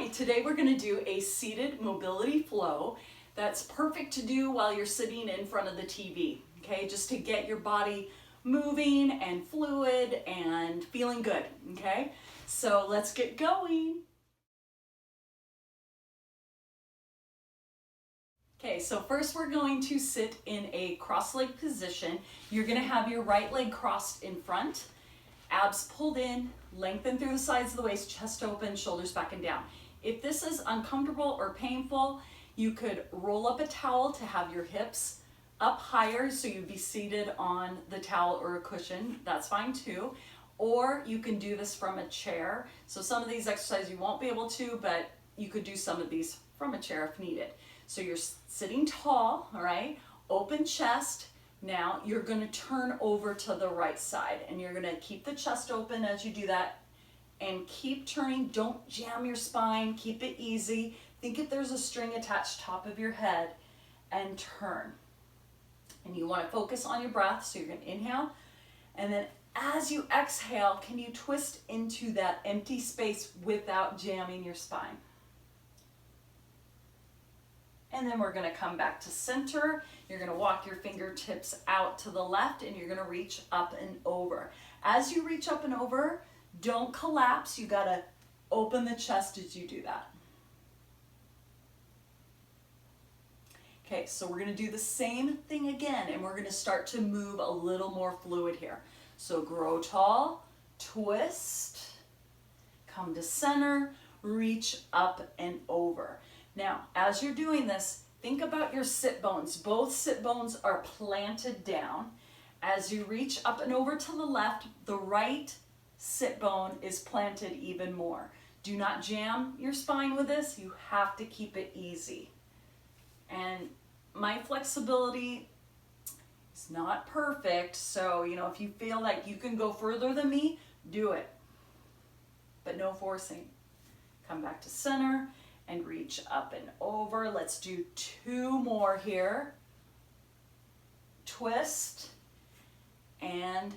Hi, today we're going to do a seated mobility flow that's perfect to do while you're sitting in front of the TV, okay? Just to get your body moving and fluid and feeling good, okay? So let's get going. Okay, so first we're going to sit in a cross-leg position. You're going to have your right leg crossed in front, abs pulled in, lengthen through the sides of the waist, chest open, shoulders back and down. If this is uncomfortable or painful, you could roll up a towel to have your hips up higher so you'd be seated on the towel or a cushion. That's fine too. Or you can do this from a chair. So some of these exercises you won't be able to, but you could do some of these from a chair if needed. So you're sitting tall, all right? Open chest. Now you're going to turn over to the right side and you're going to keep the chest open as you do that and keep turning. Don't jam your spine. Keep it easy. Think if there's a string attached top of your head and turn. And you want to focus on your breath. So you're going to inhale. And then as you exhale, can you twist into that empty space without jamming your spine? And then we're going to come back to center. You're going to walk your fingertips out to the left and you're going to reach up and over. As you reach up and over, don't collapse. You got to open the chest as you do that. Okay, so we're going to do the same thing again and we're going to start to move a little more fluid here. So grow tall, twist, come to center, reach up and over. Now, as you're doing this, think about your sit bones. Both sit bones are planted down. As you reach up and over to the left, the right sit bone is planted even more. Do not jam your spine with this. You have to keep it easy. And my flexibility is not perfect, so if you feel like you can go further than me, do it. But no forcing. Come back to center and reach up and over. Let's do two more here. Twist and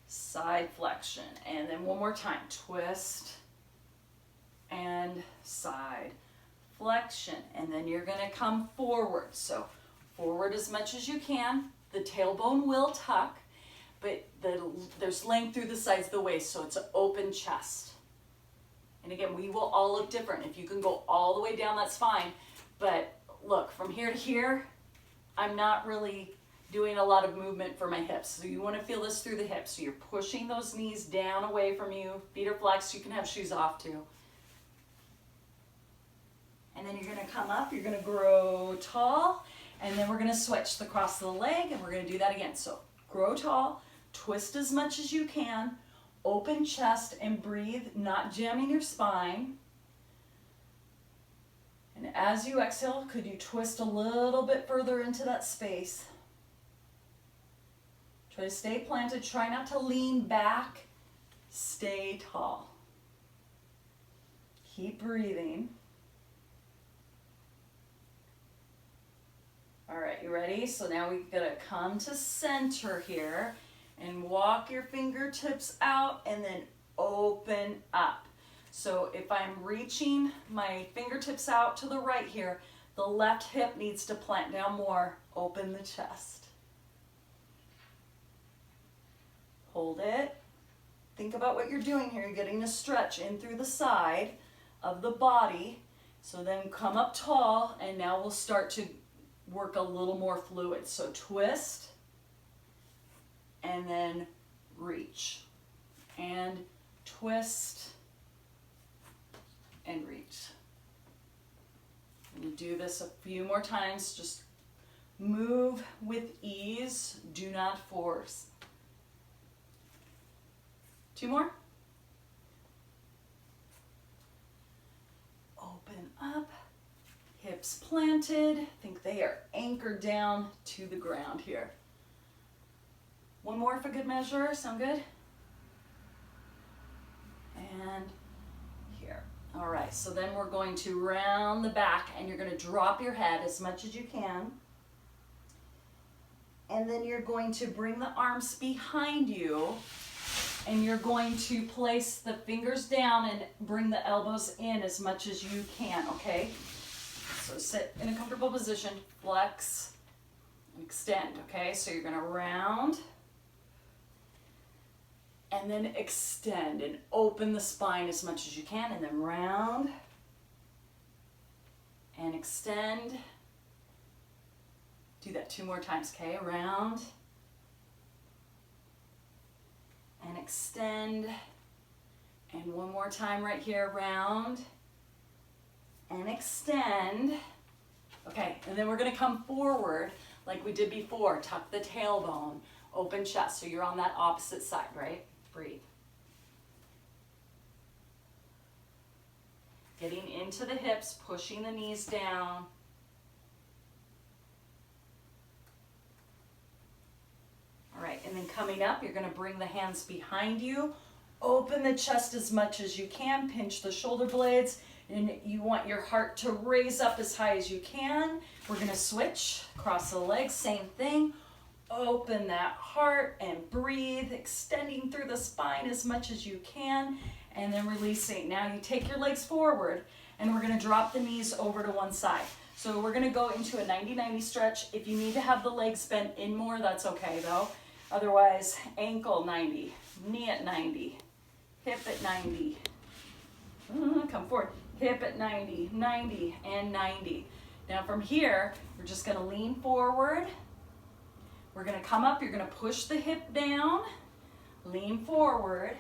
side flexion. And then one more time. Twist and side flexion. And then you're going to come forward. So forward as much as you can. The tailbone will tuck, but there's length through the sides of the waist, so it's an open chest. And again, we will all look different. If you can go all the way down, that's fine. But look, from here to here, I'm not really doing a lot of movement for my hips. So you want to feel this through the hips. So you're pushing those knees down away from you. Feet are flexed. You can have shoes off too. And then you're going to come up. You're going to grow tall. And then we're going to switch the cross of the leg. And we're going to do that again. So grow tall. Twist as much as you can. Open chest and breathe, not jamming your spine. And as you exhale, could you twist a little bit further into that space? Try to stay planted. Try not to lean back. Stay tall. Keep breathing. All right, you ready? So now we've got to come to center here. And walk your fingertips out and then open up. So if I'm reaching my fingertips out to the right here, the left hip needs to plant down more. Open the chest. Hold it. Think about what you're doing here. You're getting a stretch in through the side of the body. So then come up tall and now we'll start to work a little more fluid. So twist. And then reach and twist and reach. And you do this a few more times. Just move with ease. Do not force. Two more. Open up. Hips planted. Think they are anchored down to the ground here. One more for good measure. Sound good? And here. All right, so then we're going to round the back and you're going to drop your head as much as you can. And then you're going to bring the arms behind you and you're going to place the fingers down and bring the elbows in as much as you can, okay? So sit in a comfortable position, flex, and extend, okay? So you're gonna round, and then extend and open the spine as much as you can, and then round, and extend. Do that 2 more times, okay? Round, and extend, and 1 more time right here, round, and extend. Okay, and then we're gonna come forward like we did before. Tuck the tailbone, open chest, so you're on that opposite side, right? Breathe. Getting into the hips, pushing the knees down. All right, and then coming up, you're gonna bring the hands behind you, open the chest as much as you can, pinch the shoulder blades, and you want your heart to raise up as high as you can. We're gonna switch, cross the legs, same thing. Open that heart and breathe, extending through the spine as much as you can, and then releasing. Now you take your legs forward, and we're gonna drop the knees over to one side. So we're gonna go into a 90-90 stretch. If you need to have the legs bent in more, that's okay though. Otherwise, ankle 90, knee at 90, hip at 90. Come forward, hip at 90, 90, and 90. Now from here, we're just gonna lean forward. We're gonna come up, you're gonna push the hip down, lean forward,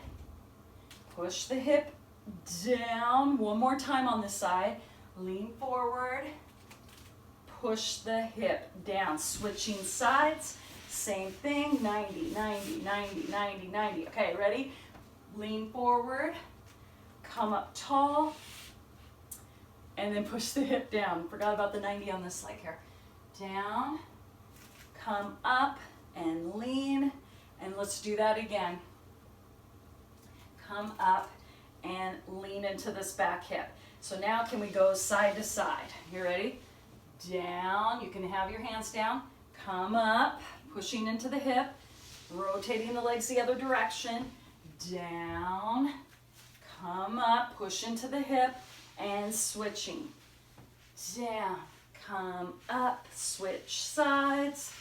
push the hip down. 1 more time on this side. Lean forward, push the hip down. Switching sides, same thing, 90, 90, 90, 90, 90. Okay, ready? Lean forward, come up tall, and then push the hip down. Forgot about the 90 on this leg here. Down, come up and lean, and let's do that again. Come up and lean into this back hip. So now can we go side to side? You ready? Down, you can have your hands down. Come up, pushing into the hip, rotating the legs the other direction. Down, come up, push into the hip, and switching. Down, come up, switch sides.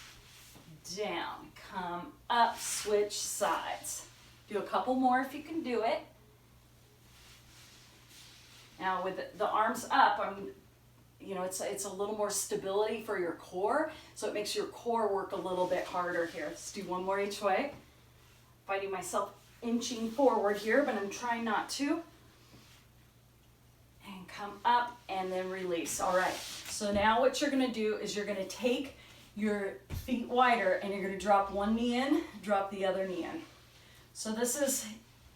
Down, come up, switch sides. Do a couple more if you can do it. Now with the arms up, it's a little more stability for your core, so it makes your core work a little bit harder here. Let's do 1 more each way. Finding myself inching forward here, but I'm trying not to. And come up and then release. All right, so now what you're gonna do is you're gonna take your feet wider and you're gonna drop one knee in, drop the other knee in. So this is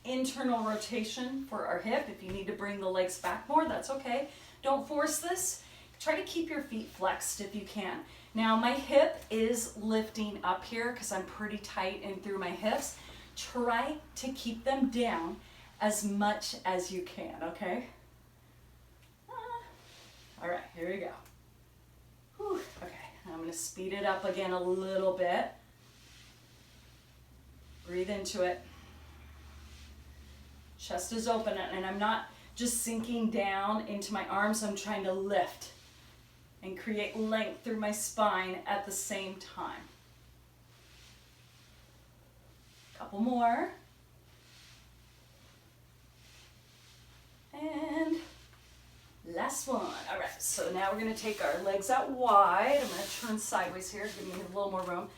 internal rotation for our hip. If you need to bring the legs back more, that's okay. Don't force this. Try to keep your feet flexed if you can. Now my hip is lifting up here because I'm pretty tight in through my hips. Try to keep them down as much as you can, okay? All right, here we go. Whew. Okay, I'm gonna speed it up again a little bit. Breathe into it. Chest is open, and I'm not just sinking down into my arms. I'm trying to lift and create length through my spine at the same time. Couple more. And last one. All right, so now we're gonna take our legs out wide. I'm gonna turn sideways here, give me a little more room.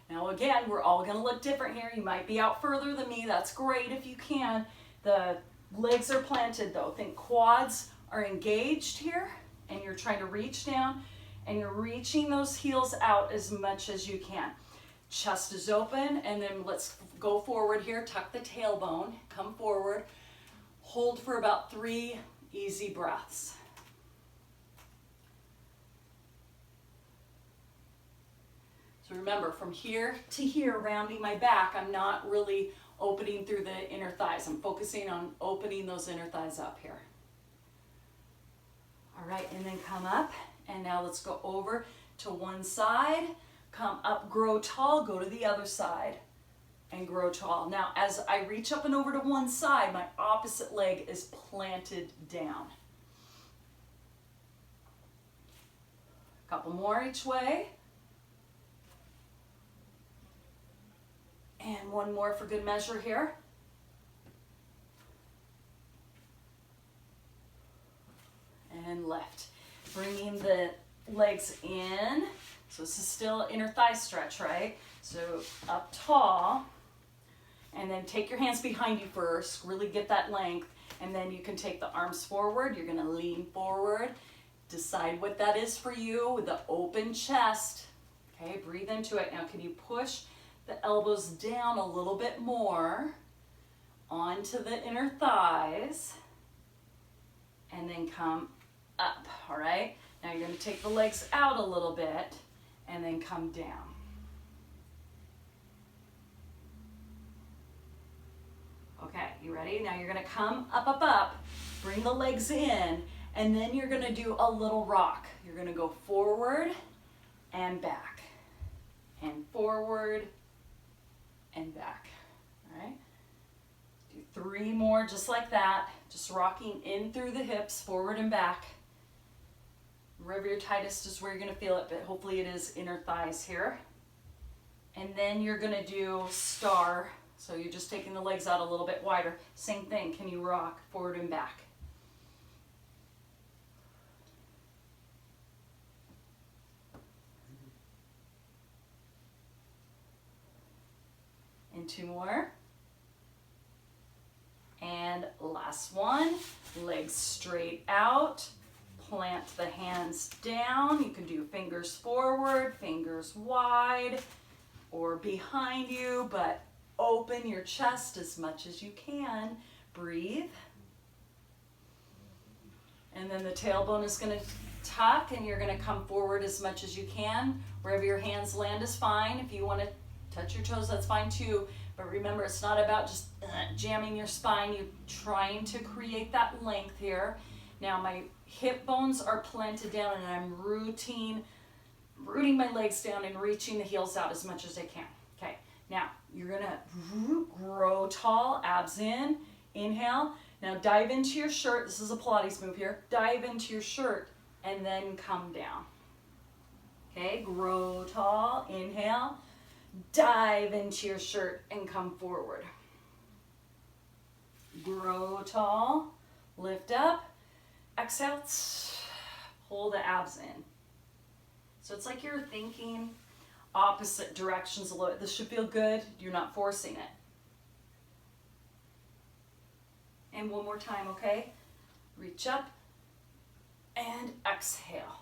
Now again, we're all gonna look different here. You might be out further than me. That's great if you can. The legs are planted though. Think quads are engaged here, and you're trying to reach down, and you're reaching those heels out as much as you can. Chest is open, and then let's go forward here. Tuck the tailbone, come forward. Hold for about 3 easy breaths. So remember, from here to here, rounding my back, I'm not really opening through the inner thighs. I'm focusing on opening those inner thighs up here. All right, and then come up, and now let's go over to one side. Come up, grow tall, go to the other side. and grow tall. Now, as I reach up and over to one side, my opposite leg is planted down. A couple more each way. And one more for good measure here. And left. Bringing the legs in. So this is still inner thigh stretch, right? So up tall. And then take your hands behind you first. Really get that length. And then you can take the arms forward. You're going to lean forward. Decide what that is for you with the open chest. Okay, breathe into it. Now can you push the elbows down a little bit more onto the inner thighs and then come up, all right? Now you're going to take the legs out a little bit and then come down. Okay, you ready? Now you're going to come up, up, up, bring the legs in, and then you're going to do a little rock. You're going to go forward and back, and forward and back, all right? Do 3 more just like that, just rocking in through the hips, forward and back. Wherever you're tightest is where you're going to feel it, but hopefully it is inner thighs here. And then you're going to do star, so you're just taking the legs out a little bit wider. Same thing, can you rock forward and back? And 2 more. And last one, legs straight out. Plant the hands down. You can do fingers forward, fingers wide, or behind you, but open your chest as much as you can. Breathe. And then the tailbone is going to tuck, and you're going to come forward as much as you can. Wherever your hands land is fine. If you want to touch your toes, that's fine too. But remember, it's not about just jamming your spine. You're trying to create that length here. Now my hip bones are planted down, and I'm rooting my legs down and reaching the heels out as much as I can. Okay, now you're gonna grow tall, abs in, inhale. Now dive into your shirt. This is a Pilates move here. Dive into your shirt and then come down. Okay, grow tall, inhale. Dive into your shirt and come forward. Grow tall, lift up. Exhale, pull the abs in. So it's like you're thinking opposite directions a little bit. This should feel good. You're not forcing it. And one more time, okay? Reach up and exhale.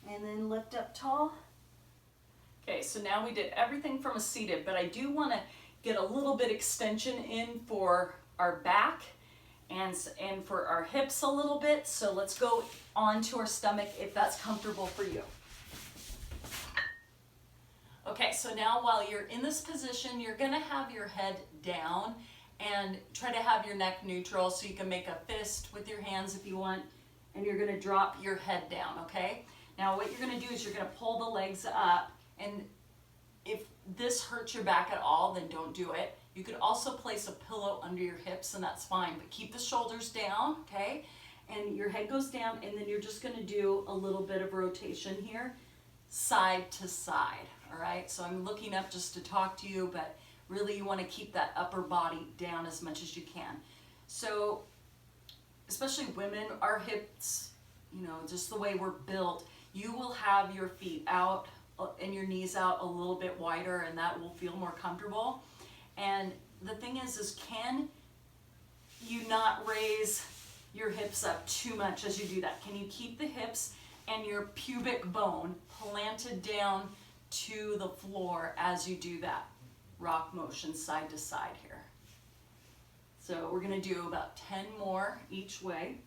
And then lift up tall. Okay, so now we did everything from a seated, but I do want to get a little bit extension in for our back and for our hips a little bit. So let's go onto our stomach if that's comfortable for you. Okay, so now while you're in this position, you're gonna have your head down and try to have your neck neutral, so you can make a fist with your hands if you want, and you're gonna drop your head down, okay? Now what you're gonna do is you're gonna pull the legs up, and if this hurts your back at all, then don't do it. You could also place a pillow under your hips, and that's fine, but keep the shoulders down, okay? And your head goes down, and then you're just gonna do a little bit of rotation here, side to side, all right? So I'm looking up just to talk to you, but really you wanna keep that upper body down as much as you can. So, especially women, our hips, you know, just the way we're built, you will have your feet out and your knees out a little bit wider, and that will feel more comfortable. And the thing is can you not raise your hips up too much as you do that? Can you keep the hips and your pubic bone planted down to the floor as you do that rock motion side to side here? So we're gonna do about 10 more each way.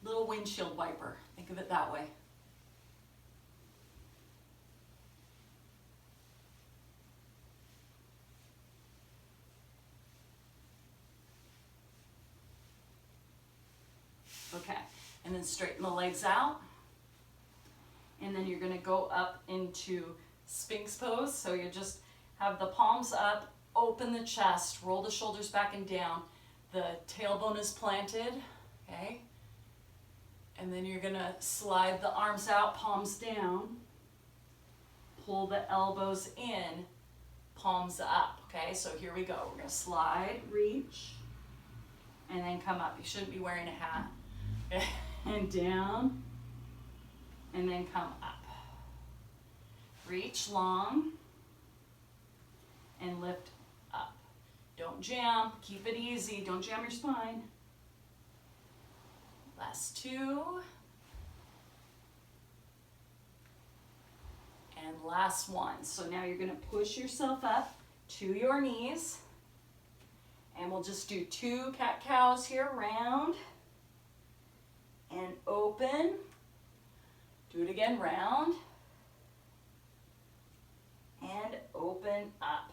Little windshield wiper, think of it that way. Okay, and then straighten the legs out. And then you're gonna go up into Sphinx pose. So you just have the palms up, open the chest, roll the shoulders back and down. The tailbone is planted, okay? And then you're gonna slide the arms out, palms down. Pull the elbows in, palms up, okay? So here we go. We're gonna slide, reach, and then come up. You shouldn't be wearing a hat. Okay? And down, and then come up. Reach long, and lift up. Don't jam, keep it easy. Don't jam your spine. Last two. And last one. So now you're gonna push yourself up to your knees. And we'll just do 2 cat-cows here, round and open. Do it again, round and open up.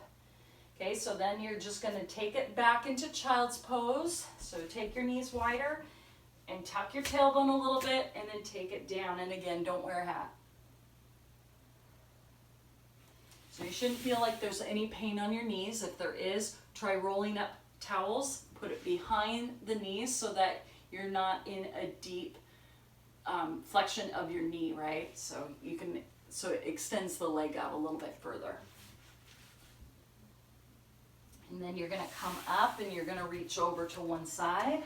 Okay, so then you're just gonna take it back into child's pose. So take your knees wider and tuck your tailbone a little bit and then take it down. And again, don't wear a hat. So you shouldn't feel like there's any pain on your knees. If there is, try rolling up towels, put it behind the knees so that you're not in a deep flexion of your knee, right? So it extends the leg out a little bit further. And then you're gonna come up and you're gonna reach over to one side.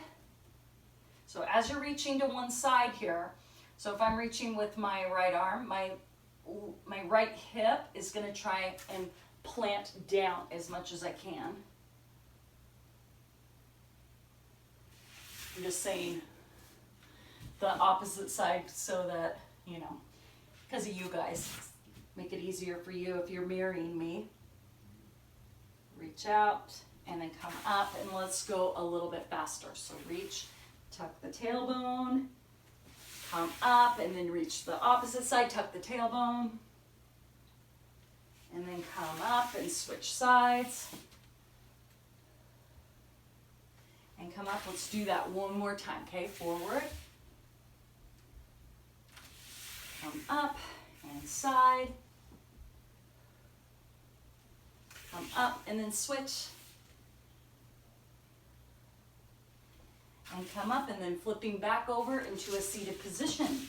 So as you're reaching to one side here, so if I'm reaching with my right arm, my right hip is gonna try and plant down as much as I can. I'm just saying the opposite side so that, you know, because of you guys, make it easier for you if you're mirroring me. Reach out and then come up, and let's go a little bit faster. So reach, tuck the tailbone, come up, and then reach the opposite side, tuck the tailbone, and then come up and switch sides. And come up, let's do that one more time, okay? Forward, come up and side, come up and then switch, and come up and then flipping back over into a seated position.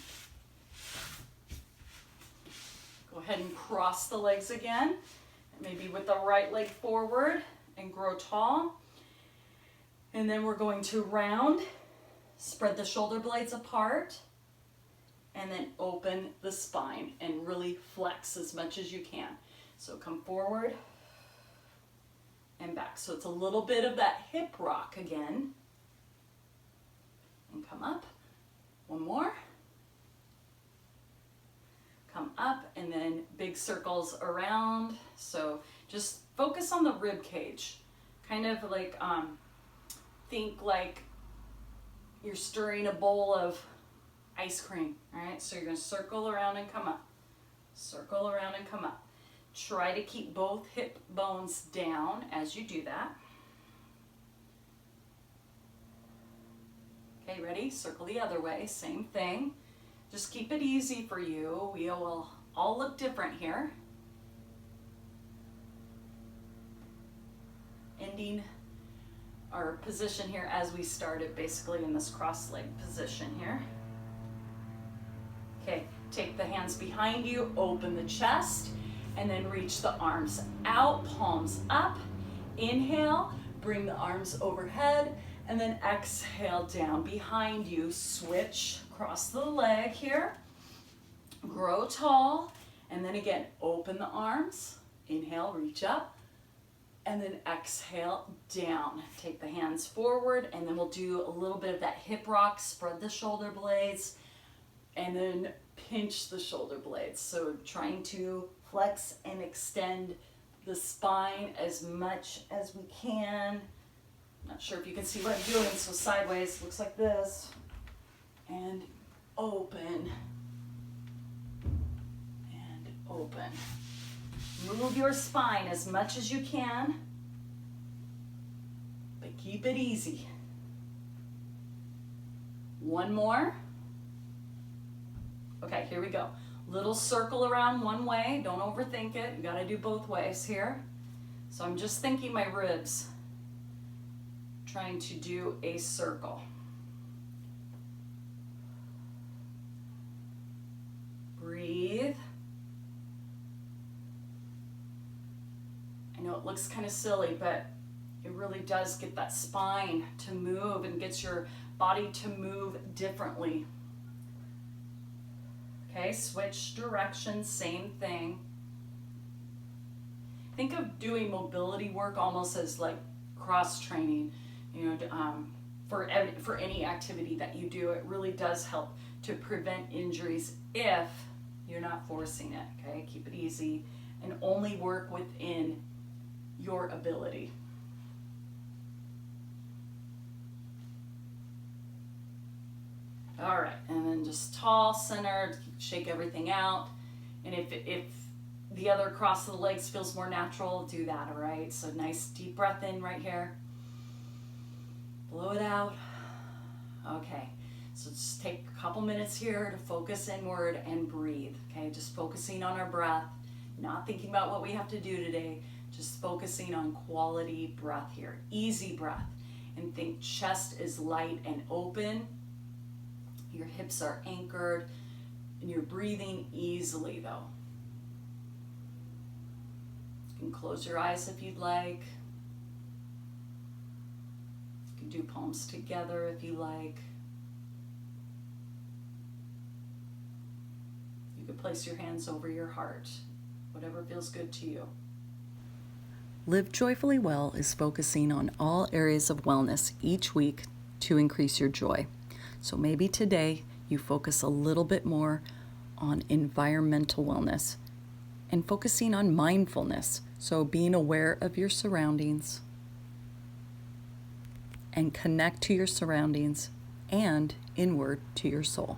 Go ahead and cross the legs again, maybe with the right leg forward and grow tall. And then we're going to round, spread the shoulder blades apart, and then open the spine and really flex as much as you can. So come forward and back. So it's a little bit of that hip rock again. And come up, one more. Come up and then big circles around. So just focus on the rib cage. Kind of like, think like you're stirring a bowl of ice cream, all right? So you're gonna circle around and come up. Circle around and come up. Try to keep both hip bones down as you do that. Okay, ready? Circle the other way, same thing. Just keep it easy for you. We will all look different here. Ending our position here as we started, basically in this cross-leg position here. Okay, take the hands behind you, open the chest, and then reach the arms out, palms up. Inhale, bring the arms overhead, and then exhale down behind you. Switch, cross the leg here. Grow tall, and then again, open the arms. Inhale, reach up. And then exhale down. Take the hands forward, and then we'll do a little bit of that hip rock. Spread the shoulder blades, and then pinch the shoulder blades. So trying to flex and extend the spine as much as we can. Not sure if you can see what I'm doing. So sideways looks like this. And open. And open. Move your spine as much as you can, but keep it easy. One more. Okay, here we go. Little circle around one way, don't overthink it. You gotta do both ways here. So I'm just thinking my ribs, trying to do a circle. Breathe. I know it looks kind of silly, but it really does get that spine to move and gets your body to move differently. Okay, switch directions, same thing. Think of doing mobility work almost as like cross training, you know, for any activity that you do. It really does help to prevent injuries if you're not forcing it, okay? Keep it easy and only work within your ability. All right, and then just tall, centered, shake everything out. And if the other cross of the legs feels more natural, do that, all right? So nice deep breath in right here. Blow it out. Okay, so just take a couple minutes here to focus inward and breathe, okay? Just focusing on our breath, not thinking about what we have to do today, just focusing on quality breath here, easy breath. And think chest is light and open. Your hips are anchored and you're breathing easily though. You can close your eyes if you'd like. You can do palms together if you like. You could place your hands over your heart, whatever feels good to you. Live Joyfully Well is focusing on all areas of wellness each week to increase your joy. So maybe today you focus a little bit more on environmental wellness and focusing on mindfulness. So being aware of your surroundings and connect to your surroundings and inward to your soul.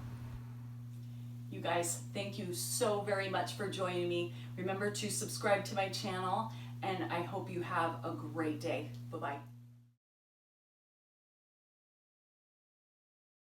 You guys, thank you so very much for joining me. Remember to subscribe to my channel and I hope you have a great day. Bye-bye.